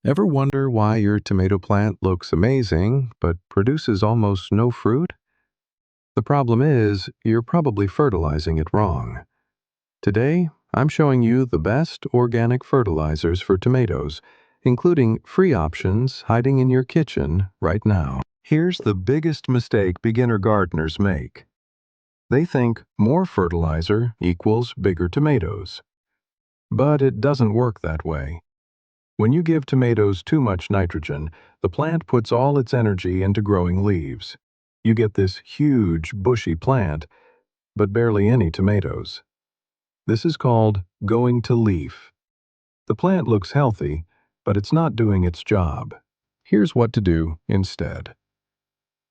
Ever wonder why your tomato plant looks amazing but produces almost no fruit? The problem is, you're probably fertilizing it wrong. Today, I'm showing you the best organic fertilizers for tomatoes, including free options hiding in your kitchen right now. Here's the biggest mistake beginner gardeners make. They think more fertilizer equals bigger tomatoes. But it doesn't work that way. When you give tomatoes too much nitrogen, the plant puts all its energy into growing leaves. You get this huge, bushy plant, but barely any tomatoes. This is called going to leaf. The plant looks healthy, but it's not doing its job. Here's what to do instead.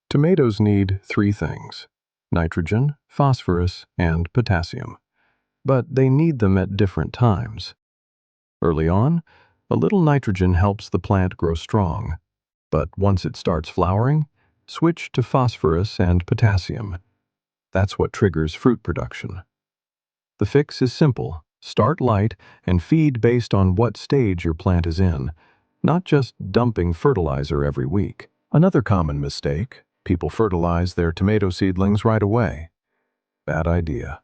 Tomatoes need three things: nitrogen, phosphorus, and potassium. But they need them at different times. Early on, a little nitrogen helps the plant grow strong. But once it starts flowering, switch to phosphorus and potassium. That's what triggers fruit production. The fix is simple. Start light and feed based on what stage your plant is in, not just dumping fertilizer every week. Another common mistake: people fertilize their tomato seedlings right away. Bad idea.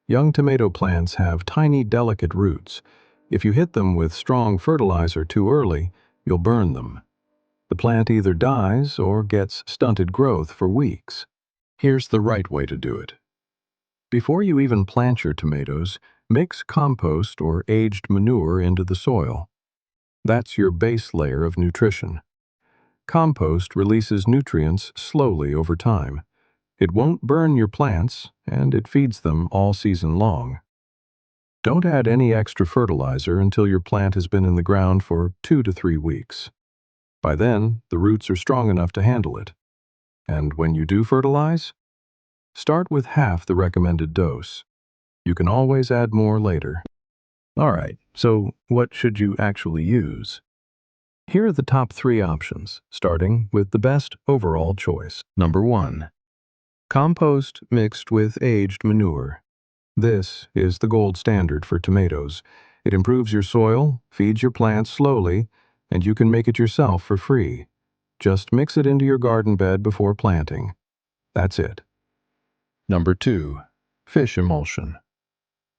Young tomato plants have tiny, delicate roots. If you hit them with strong fertilizer too early, you'll burn them. The plant either dies or gets stunted growth for weeks. Here's the right way to do it. Before you even plant your tomatoes, mix compost or aged manure into the soil. That's your base layer of nutrition. Compost releases nutrients slowly over time. It won't burn your plants, and it feeds them all season long. Don't add any extra fertilizer until your plant has been in the ground for 2 to 3 weeks. By then, the roots are strong enough to handle it. And when you do fertilize, start with half the recommended dose. You can always add more later. Alright, so what should you actually use? Here are the top 3 options, starting with the best overall choice. Number 1. Compost mixed with aged manure. This is the gold standard for tomatoes. It improves your soil, feeds your plants slowly, and you can make it yourself for free. Just mix it into your garden bed before planting. That's it. Number 2. Fish emulsion.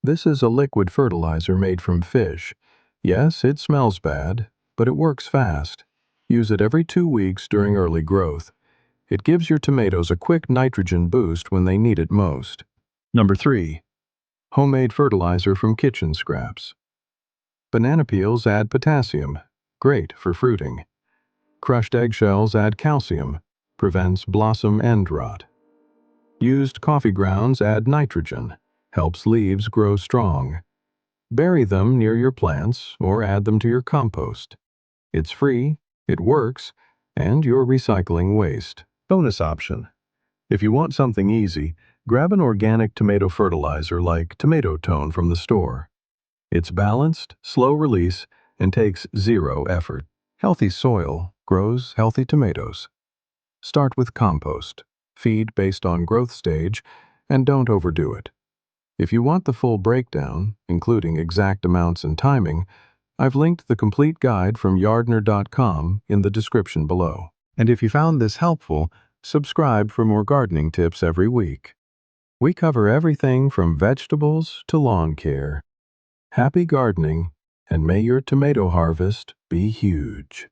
This is a liquid fertilizer made from fish. Yes, it smells bad, but it works fast. Use it every 2 weeks during early growth. It gives your tomatoes a quick nitrogen boost when they need it most. Number 3. Homemade fertilizer from kitchen scraps. Banana peels add potassium. Great for fruiting. Crushed eggshells add calcium. Prevents blossom end rot. Used coffee grounds add nitrogen. Helps leaves grow strong. Bury them near your plants or add them to your compost. It's free, it works, and you're recycling waste. Bonus option: if you want something easy, grab an organic tomato fertilizer like Tomato Tone from the store. It's balanced, slow release, and takes zero effort. Healthy soil grows healthy tomatoes. Start with compost. Feed based on growth stage, and don't overdo it. If you want the full breakdown, including exact amounts and timing, I've linked the complete guide from Yardener.com in the description below. And if you found this helpful, subscribe for more gardening tips every week. We cover everything from vegetables to lawn care. Happy gardening, and may your tomato harvest be huge.